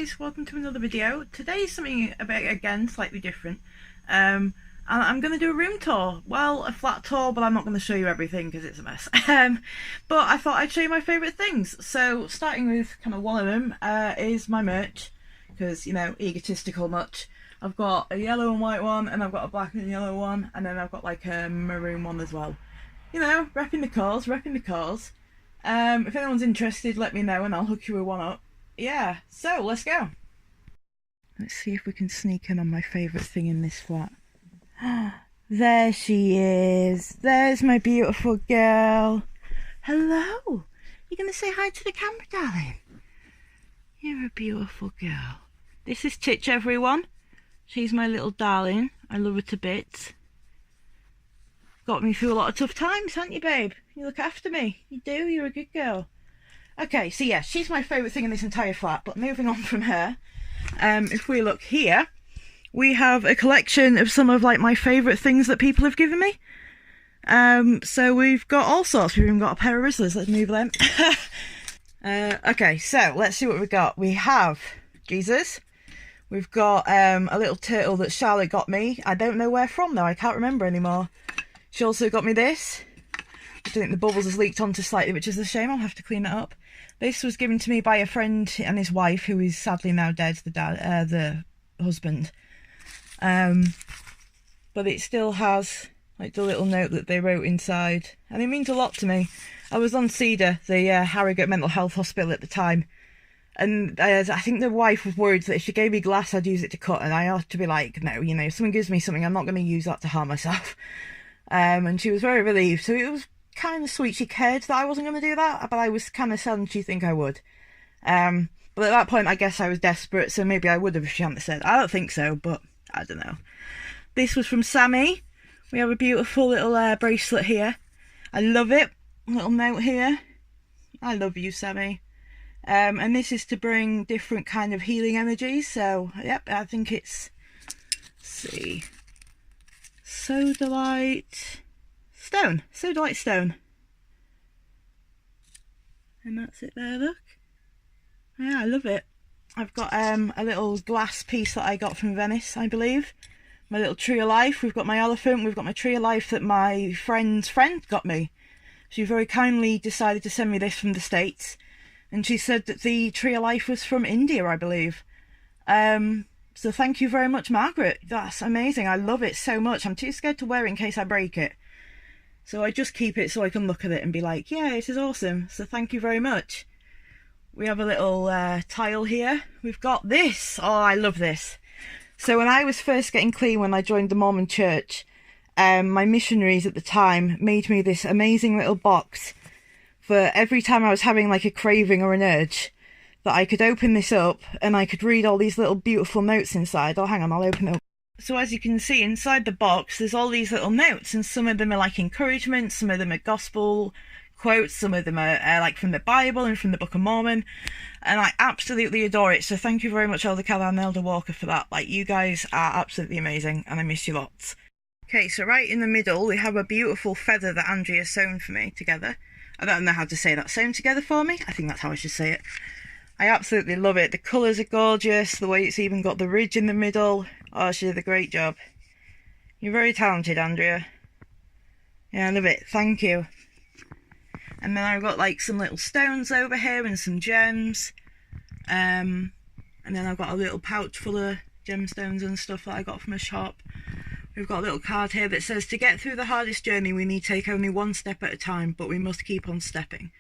guys, welcome to another video. Today's something a bit, again, slightly different. I'm going to do a room tour. Well, a flat tour, but I'm not going to show you everything because it's a mess. But I thought I'd show you my favourite things. So starting with kind of one of them is my merch, because, you know, egotistical much. I've got a yellow and white one, and I've got a black and yellow one, and then I've got like a maroon one as well. You know, repping the cause, repping the cause. If anyone's interested, let me know and I'll hook you with one up. Yeah, so let's go. Let's see if we can sneak in on my favourite thing in this flat. There she is. There's my beautiful girl. Hello. You gonna say hi to the camera, darling? You're a beautiful girl. This is Titch, everyone. She's my little darling. I love her to bits. Got me through a lot of tough times, haven't you, babe? You look after me. You do. You're a good girl. Okay, so yeah, she's my favourite thing in this entire flat. But moving on from her, if we look here, we have a collection of some of like my favourite things that people have given me. So we've got all sorts. We've even got a pair of Rizzlers. Let's move them. Okay, so let's see what we've got. We have Jesus. We've got a little turtle that Charlotte got me. I don't know where from though. I can't remember anymore. She also got me this. I think the bubbles has leaked onto slightly, which is a shame. I'll have to clean it up. This was given to me by a friend and his wife, who is sadly now dead, the husband. But it still has like the little note that they wrote inside, and it means a lot to me. I was on Cedar, the Harrogate Mental Health Hospital at the time, and I think the wife was worried that if she gave me glass, I'd use it to cut, and I ought to be like, no, you know, if someone gives me something, I'm not going to use that to harm myself. And she was very relieved, so it was kind of sweet. She cared that I wasn't going to do that, but I was kind of sad she'd think I would. But at that point, I guess I was desperate, so maybe I would have if she hadn't said. I don't think so, but I don't know. This was from Sammy. We have a beautiful little bracelet here. I love it. A little note here. I love you, Sammy. And this is to bring different kind of healing energies. So, yep, I think it's... Let's see... Sodalite stone. Sodalite stone. And that's it there, look. Yeah, I love it. I've got a little glass piece that I got from Venice, I believe. My little tree of life. We've got my elephant. We've got my tree of life that my friend's friend got me. She very kindly decided to send me this from the States. And she said that the tree of life was from India, I believe. So thank you very much, Margaret. That's amazing. I love it so much. I'm too scared to wear it in case I break it. So I just keep it so I can look at it and be like, yeah, this is awesome. So thank you very much. We have a little tile here. We've got this. Oh, I love this. So when I was first getting clean, when I joined the Mormon church, my missionaries at the time made me this amazing little box for every time I was having like a craving or an urge, that I could open this up and I could read all these little beautiful notes inside. Oh, hang on, I'll open it up. So as you can see inside the box, there's all these little notes, and some of them are like encouragement, some of them are gospel quotes, some of them are like from the Bible and from the Book of Mormon, and I absolutely adore it. So thank you very much, Elder Keller and Elder Walker, for that. Like, you guys are absolutely amazing, and I miss you lots. Okay, so right in the middle, we have a beautiful feather that Andrea sewn for me together. I don't know how to say that. Sewn together for me? I think that's how I should say it. I absolutely love it. The colours are gorgeous. The way it's even got the ridge in the middle. Oh, she did a great job. You're very talented, Andrea. Yeah, I love it. Thank you. And then I've got like some little stones over here and some gems. And then I've got a little pouch full of gemstones and stuff that I got from a shop. We've got a little card here that says, to get through the hardest journey, we need to take only one step at a time, but we must keep on stepping.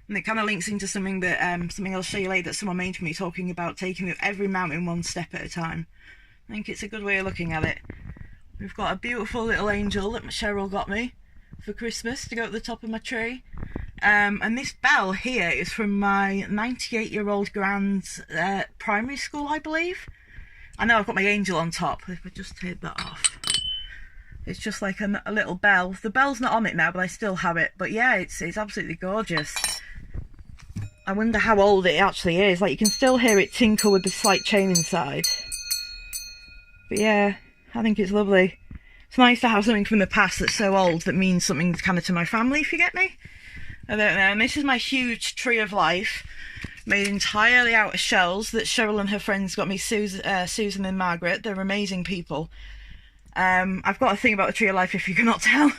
And it kind of links into something that something I'll show you later that someone made for me, talking about taking every mountain one step at a time. I think it's a good way of looking at it. We've got a beautiful little angel that Cheryl got me for Christmas to go at the top of my tree. And this bell here is from my 98-year-old grand's primary school, I believe. I know I've got my angel on top. If I just take that off. It's just like a little bell. The bell's not on it now, but I still have it. But yeah, it's absolutely gorgeous. I wonder how old it actually is. Like, you can still hear it tinkle with the slight chain inside. But yeah, I think it's lovely. It's nice to have something from the past that's so old that means something kind of to my family, if you get me. I don't know. And this is my huge tree of life. made entirely out of shells that Cheryl and her friends got me. Susan and Margaret, they're amazing people. I've got a thing about the Tree of Life, if you cannot tell.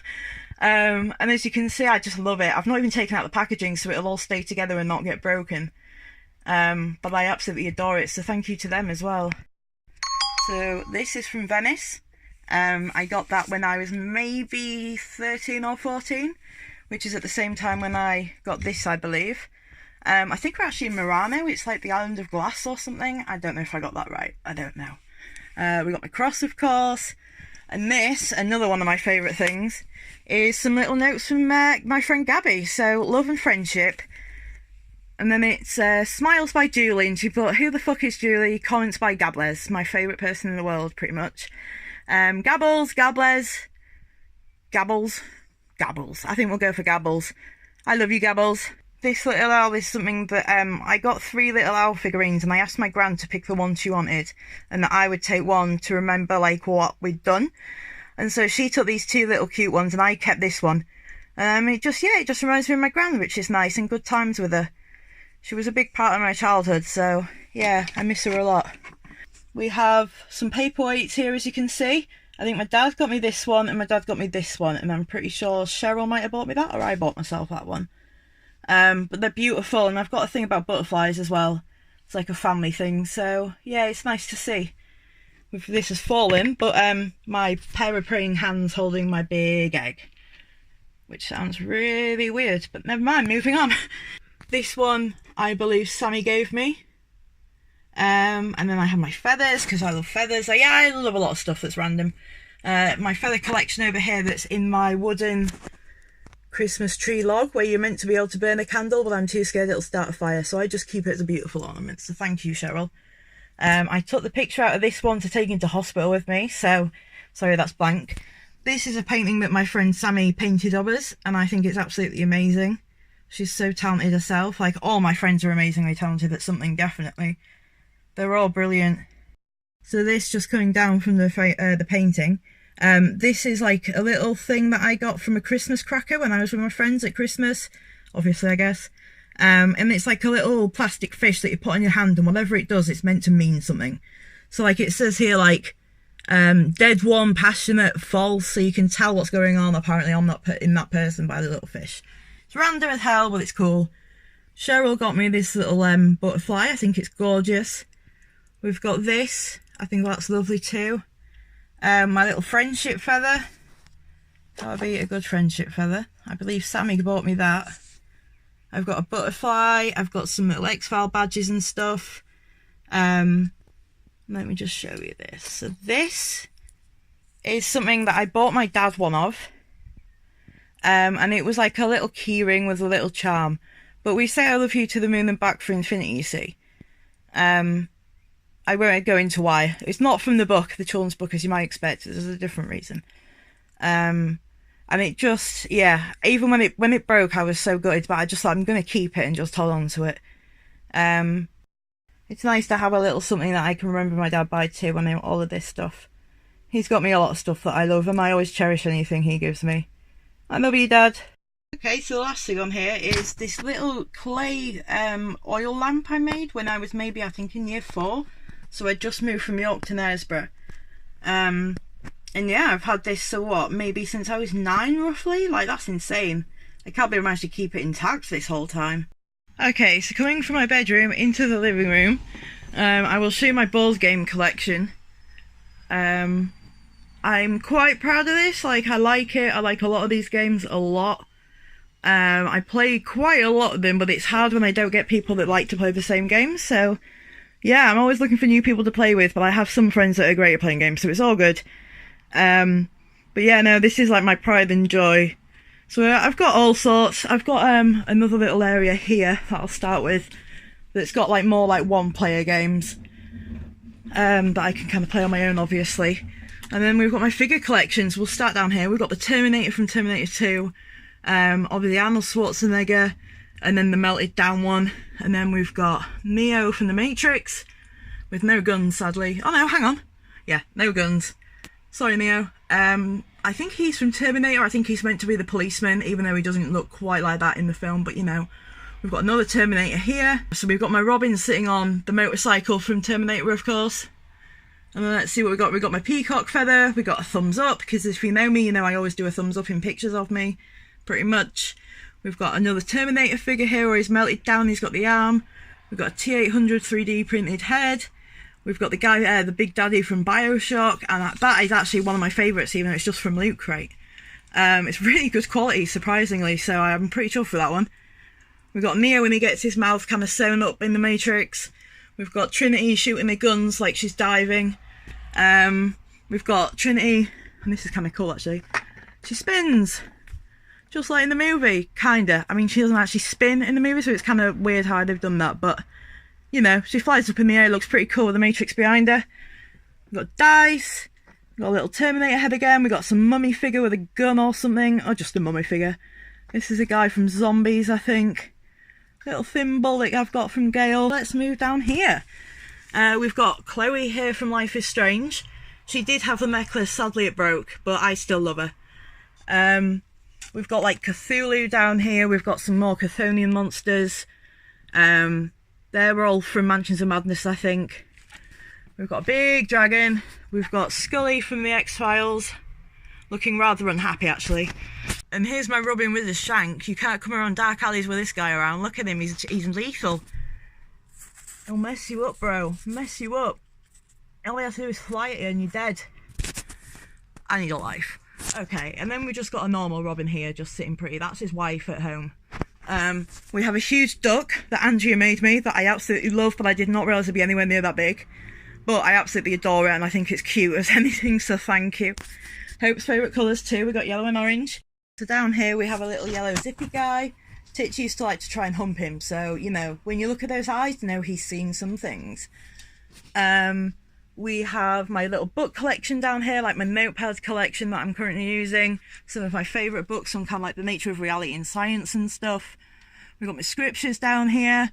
And as you can see, I just love it. I've not even taken out the packaging, so it'll all stay together and not get broken. But I absolutely adore it, so thank you to them as well. So this is from Venice. I got that when I was maybe 13 or 14, which is at the same time when I got this, I believe. I think we're actually in Murano. It's like the island of glass or something. I don't know if I got that right. I don't know. We got my cross, of course. And this, another one of my favourite things, is some little notes from my friend Gabby. So, love and friendship. And then it's Smiles by Julie, and she put, who the fuck is Julie? Comments by Gables, my favourite person in the world, pretty much. Gabbles. I think we'll go for Gabbles. I love you, Gabbles. This little owl is something that I got 3 little owl figurines, and I asked my gran to pick the one she wanted, and that I would take one to remember like what we'd done. And so she took these 2 little cute ones, and I kept this one. It just reminds me of my gran, which is nice, and good times with her. She was a big part of my childhood, so yeah, I miss her a lot. We have some paperweights here, as you can see. I think my dad got me this one, and my dad got me this one, and I'm pretty sure Cheryl might have bought me that, or I bought myself that one. But they're beautiful, and I've got a thing about butterflies as well. It's like a family thing, so yeah, it's nice to see. This has fallen, but my pair of praying hands holding my big egg, which sounds really weird, but never mind, moving on. This one, I believe Sammy gave me. And then I have my feathers, because I love feathers. Yeah, I love a lot of stuff that's random. My feather collection over here that's in my wooden Christmas tree log, where you're meant to be able to burn a candle, but I'm too scared it'll start a fire, so I just keep it as a beautiful ornament. So thank you, Cheryl. I took the picture out of this one to take into hospital with me, so sorry that's blank. This is a painting that my friend Sammy painted of us, and I think it's absolutely amazing. She's so talented herself. Like, all my friends are amazingly talented at something, definitely. They're all brilliant. So this just coming down from the painting. This is like a little thing that I got from a Christmas cracker when I was with my friends at Christmas, obviously, I guess. And it's like a little plastic fish that you put on your hand, and whatever it does, it's meant to mean something. So like it says here, like, dead, warm, passionate, false, so you can tell what's going on apparently in that person by the little fish. It's random as hell, but it's cool. Cheryl got me this little butterfly. I think it's gorgeous. We've got this. I think that's lovely too. My little friendship feather. That would be a good friendship feather. I believe Sammy bought me that. I've got a butterfly. I've got some little X-File badges and stuff. Let me just show you this. So this is something that I bought my dad one of. And it was like a little key ring with a little charm. But we say I love you to the moon and back for infinity, you see. I won't go into why. It's not from the book, the children's book, as you might expect. There's a different reason. And it just, yeah, even when it broke, I was so gutted, but I just thought I'm going to keep it and just hold on to it. It's nice to have a little something that I can remember my dad by too when all of this stuff. He's got me a lot of stuff that I love, and I always cherish anything he gives me. I love you, Dad. Okay, so the last thing on here is this little clay oil lamp I made when I was maybe, I think, in year 4. So I just moved from York to Knaresborough. And yeah, I've had this, so what, maybe since I was 9 roughly? Like, that's insane. I can't believe I managed to keep it intact this whole time. Okay, so coming from my bedroom into the living room, I will show you my board game collection. I'm quite proud of this. Like, I like it. I like a lot of these games a lot. I play quite a lot of them, but it's hard when I don't get people that like to play the same games. So, yeah, I'm always looking for new people to play with, but I have some friends that are great at playing games, so it's all good. But yeah, no, this is like my pride and joy. So I've got all sorts. I've got another little area here that I'll start with that's got like more like one-player games that I can kind of play on my own, obviously. And then we've got my figure collections. We'll start down here. We've got the Terminator from Terminator 2, obviously Arnold Schwarzenegger, and then the melted down one. And then we've got Neo from The Matrix, with no guns, sadly. Oh no, hang on. Yeah, no guns. Sorry, Neo. I think he's from Terminator. I think he's meant to be the policeman, even though he doesn't look quite like that in the film, but you know, We've got another Terminator here. So we've got my Robin sitting on the motorcycle from Terminator, of course. And then let's see what we got. We got my peacock feather. We got a thumbs up, because if you know me, you know I always do a thumbs up in pictures of me, pretty much. We've got another Terminator figure here where he's melted down, he's got the arm. We've got a T800 3D printed head. We've got the guy, the Big Daddy from Bioshock, and that is actually one of my favourites, even though it's just from Loot Crate. It's really good quality, surprisingly, so I'm pretty chuffed for that one. We've got Neo when he gets his mouth kind of sewn up in the Matrix. We've got Trinity shooting the guns like she's diving. We've got Trinity, and this is kind of cool actually, she spins, just like in the movie, kinda. I mean, she doesn't actually spin in the movie, so it's kind of weird how they've done that, but, you know, she flies up in the air, looks pretty cool with the Matrix behind her. We've got Dice, we've got a little Terminator head again, we've got some mummy figure with a gun or something, or just a mummy figure. This is a guy from Zombies, I think. Little thimble that I've got from Gale. Let's move down here. We've got Chloe here from Life is Strange. She did have the necklace, sadly it broke, but I still love her. We've got like Cthulhu down here, we've got some more Chthonian monsters. They're all from Mansions of Madness, I think. We've got a big dragon, we've got Scully from the X-Files, looking rather unhappy actually. And here's my Robin with his shank. You can't come around dark alleys with this guy around, look at him, he's lethal. He'll mess you up, bro, mess you up. All you have to do is fly at you and you're dead. I need a life. Okay, and then we just got a normal Robin here, just sitting pretty. That's his wife at home. We have a huge duck that Andrea made me that I absolutely love, but I did not realise it'd be anywhere near that big. But I absolutely adore it and I think it's cute as anything, so thank you. Hope's favourite colours too, we got yellow and orange. So down here we have a little yellow zippy guy. Titch used to like to try and hump him, so, you know, when you look at those eyes, you know he's seen some things. We have my little book collection down here, like my notepad collection that I'm currently using. Some of my favourite books on kind of like the nature of reality and science and stuff. We've got my scriptures down here.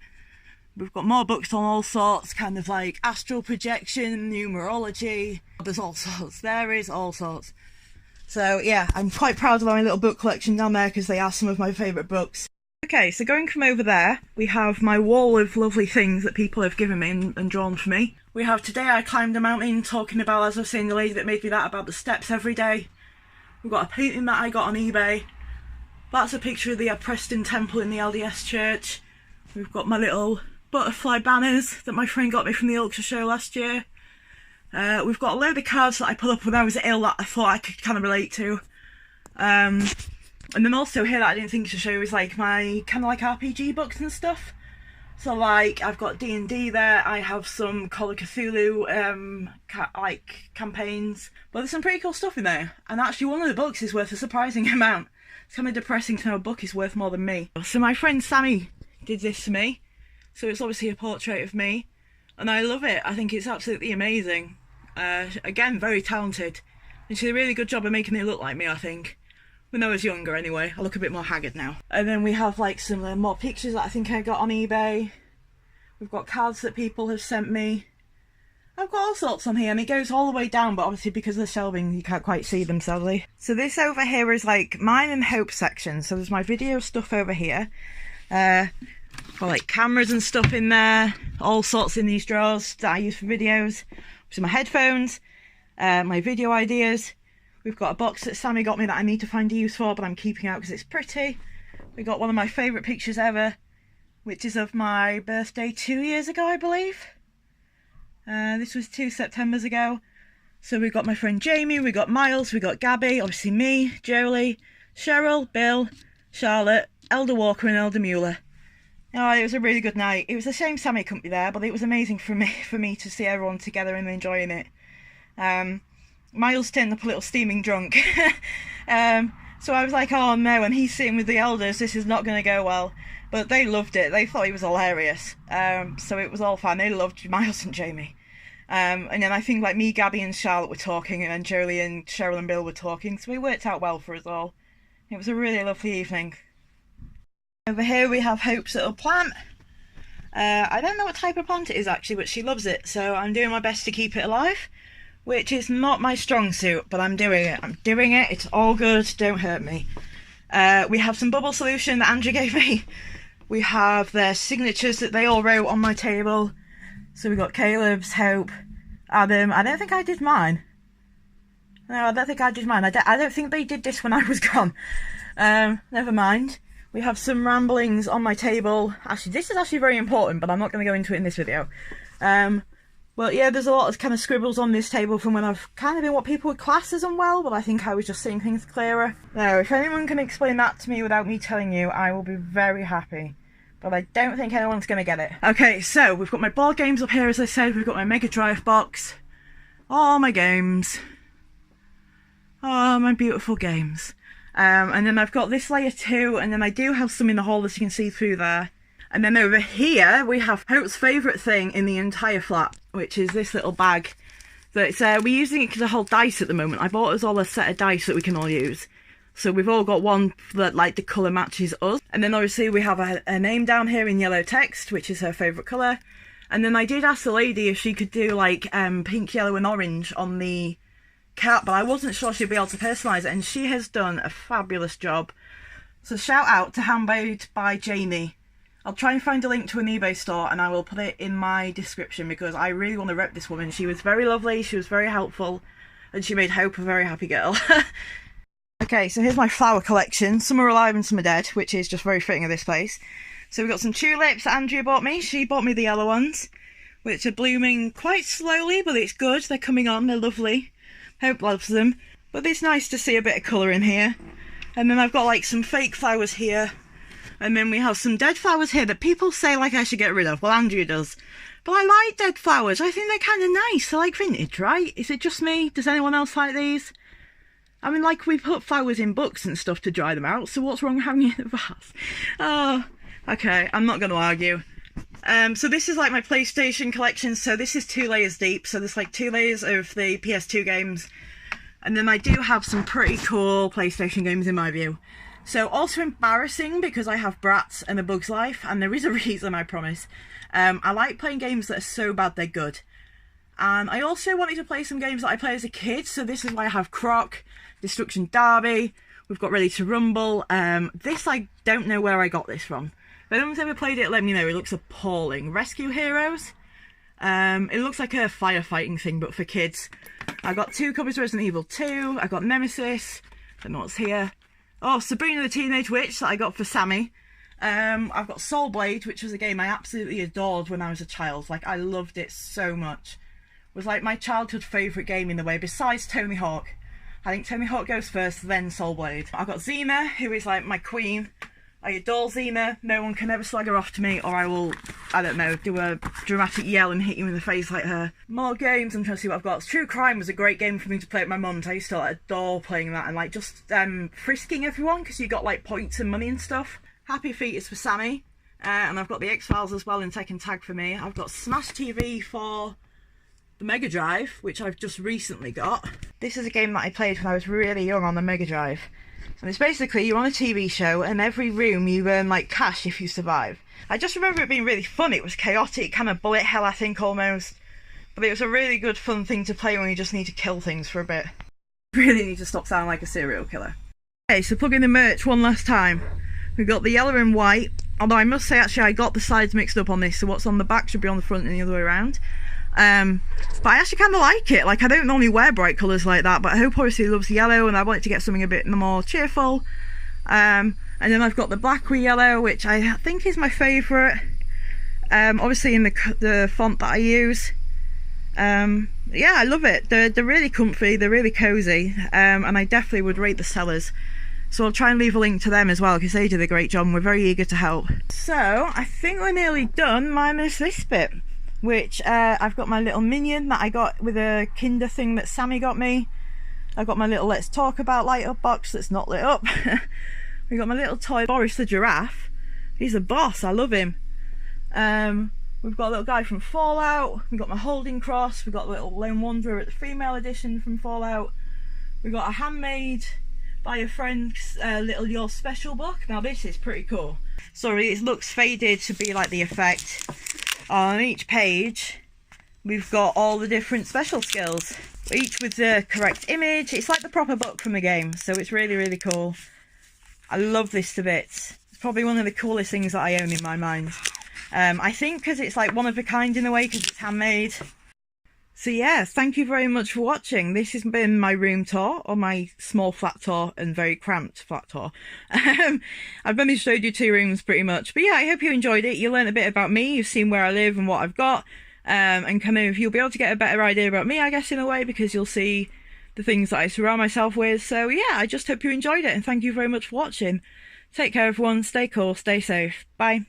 We've got more books on all sorts, kind of like astral projection, numerology. There's all sorts. There is all sorts. So yeah, I'm quite proud of my little book collection down there because they are some of my favourite books. Okay, so going from over there, we have my wall of lovely things that people have given me and drawn for me. We have Today I Climbed a Mountain, talking about, as I was saying, the lady that made me that, about the steps every day. We've got a painting that I got on eBay. That's a picture of the Preston Temple in the LDS Church. We've got my little butterfly banners that my friend got me from the Ultra Show last year. We've got a load of cards that I put up when I was ill that I thought I could kind of relate to. And then also here that I didn't think to show is like my kind of like RPG books and stuff. So like I've got D&D there, I have some Call of Cthulhu like campaigns, but there's some pretty cool stuff in there. And actually one of the books is worth a surprising amount. It's kind of depressing to know a book is worth more than me. So my friend Sammy did this for me. So it's obviously a portrait of me. And I love it. I think it's absolutely amazing. Again, very talented. And she did a really good job of making it look like me, I think. When I was younger anyway. I look a bit more haggard now. And then we have like some more pictures that I think I got on eBay. We've got cards that people have sent me. I've got all sorts on here and it goes all the way down, but obviously because of the shelving you can't quite see them sadly. So this over here is like mine and Hope section. So there's my video stuff over here. Got like cameras and stuff in there. All sorts in these drawers that I use for videos. So my headphones, my video ideas. We've got a box that Sammy got me that I need to find a use for, but I'm keeping out because it's pretty. We got one of my favourite pictures ever, which is of my birthday 2 years ago, I believe. This was 2 Septembers ago. So we've got my friend Jamie, we got Miles, we got Gabby, obviously me, Jolie, Cheryl, Bill, Charlotte, Elder Walker and Elder Mueller. Oh, it was a really good night. It was a shame Sammy couldn't be there, but it was amazing for me to see everyone together and enjoying it. Miles turned up a little steaming drunk. So I was like, oh no, and he's sitting with the elders, this is not going to go well. But they loved it, they thought he was hilarious. So it was all fun, they loved Miles and Jamie. And then I think like me, Gabby and Charlotte were talking, and then Jolie and Cheryl and Bill were talking, so it worked out well for us all. It was a really lovely evening. Over here we have Hope's little plant. I don't know what type of plant it is actually, but she loves it, so I'm doing my best to keep it alive. Which is not my strong suit, but I'm doing it. I'm doing it, it's all good, don't hurt me. We have some bubble solution that Andrew gave me, We have their signatures that they all wrote on my table. So we got Caleb's, Hope, Adam. I don't think I did mine. No, I don't think I did mine. I don't think they did this when I was gone. Never mind. We have some ramblings on my table. Actually, this is actually very important, but I'm not going to go into it in this video. Well, yeah, there's a lot of kind of scribbles on this table from when I've kind of been what people would class as unwell, but I think I was just seeing things clearer. Now, if anyone can explain that to me without me telling you, I will be very happy. But I don't think anyone's going to get it. Okay, so we've got my board games up here, as I said. We've got my Mega Drive box. All my games. Oh, my beautiful games. And then I've got this layer too, and then I do have some in the hall, as you can see through there. And then over here, we have Hope's favourite thing in the entire flat, which is this little bag. That we're using it to hold dice at the moment. I bought us all a set of dice that we can all use. So we've all got one that, like, the colour matches us. And then obviously we have a name down here in yellow text, which is her favourite colour. And then I did ask the lady if she could do, like, pink, yellow and orange on the cat, but I wasn't sure she'd be able to personalise it, and she has done a fabulous job. So shout out to Handmade by Jamie. I'll try and find a link to an eBay store and I will put it in my description because I really want to rep this woman. She was very lovely, she was very helpful, and she made Hope a very happy girl. Okay, so here's my flower collection. Some are alive and some are dead, which is just very fitting of this place. So we've got some tulips that Andrea bought me. She bought me the yellow ones, which are blooming quite slowly, but it's good. They're coming on, they're lovely. Hope loves them. But it's nice to see a bit of colour in here. And then I've got like some fake flowers here. And then we have some dead flowers here that people say like I should get rid of. Well, Andrea does. But I like dead flowers. I think they're kind of nice. I like vintage, right? Is it just me? Does anyone else like these? I mean, like, we put flowers in books and stuff to dry them out, so what's wrong with having it in a vase? Oh, okay, I'm not going to argue. So this is like my PlayStation collection, so this is 2 layers deep, so there's like 2 layers of the PS2 games, and then I do have some pretty cool PlayStation games in my view. So also embarrassing because I have Bratz and A Bug's Life, and there is a reason, I promise. I like playing games that are so bad they're good. And I also wanted to play some games that I played as a kid, so this is why I have Croc, Destruction Derby, we've got Ready to Rumble. This, I don't know where I got this from. If anyone's ever played it, let me know. It looks appalling. Rescue Heroes. It looks like a firefighting thing, but for kids. I got 2 copies of Resident Evil 2. I got Nemesis. Don't know what's here. Oh, Sabrina the Teenage Witch that I got for Sammy. I've got Soul Blade, which was a game I absolutely adored when I was a child. Like, I loved it so much. It was like my childhood favourite game in a way, besides Tony Hawk. I think Tony Hawk goes first, then Soul Blade. I've got Xena, who is like my queen. I adore Xena. No one can ever slag her off to me, or I will, I don't know, do a dramatic yell and hit you in the face like her. More games, I'm trying to see what I've got. True Crime was a great game for me to play with my mum. I used to like, adore playing that and like just frisking everyone because you got like points and money and stuff. Happy Feet is for Sammy. And I've got the X-Files as well in Tekken Tag for me. I've got Smash TV for the Mega Drive, which I've just recently got. This is a game that I played when I was really young on the Mega Drive. And it's basically, you're on a TV show and every room you earn like cash if you survive. I just remember it being really fun. It was chaotic, kind of bullet hell I think almost. But it was a really good fun thing to play when you just need to kill things for a bit. Really need to stop sounding like a serial killer. Okay, so plug in the merch one last time. We've got the yellow and white. Although I must say actually I got the sides mixed up on this, so what's on the back should be on the front and the other way around. But I actually kind of like it. Like, I don't normally wear bright colours like that, but I hope obviously loves yellow and I want to get something a bit more cheerful. And then I've got the black with yellow, which I think is my favourite. Obviously in the font that I use. Yeah, I love it. They're really comfy, they're really cosy, and I definitely would rate the sellers. So I'll try and leave a link to them as well because they did a great job and we're very eager to help. So I think we're nearly done, minus this bit, which I've got my little minion that I got with a Kinder thing that Sammy got me. I've got my little Let's Talk About light up box that's not lit up. We've got my little toy Boris the giraffe. He's a boss, I love him. We've got a little guy from Fallout. We've got my holding cross. We've got the little Lone Wanderer at the female edition from Fallout. We've got a handmade by a friend's little Your Special book. Now this is pretty cool. Sorry, it looks faded to be like the effect. On each page we've got all the different special skills, each with the correct image. It's like the proper book from the game, so it's really, really cool. I love this to bits. probably one of the coolest things that I own in my mind. I think because it's like one of a kind in a way, because it's handmade. So yeah, thank you very much for watching. This has been my room tour, or my small flat tour and very cramped flat tour. I've only showed you 2 rooms pretty much. But yeah, I hope you enjoyed it. You learned a bit about me, you've seen where I live and what I've got. And kind of, you'll be able to get a better idea about me, I guess, in a way, because you'll see the things that I surround myself with. So yeah, I just hope you enjoyed it, and thank you very much for watching. Take care everyone, stay cool, stay safe, bye.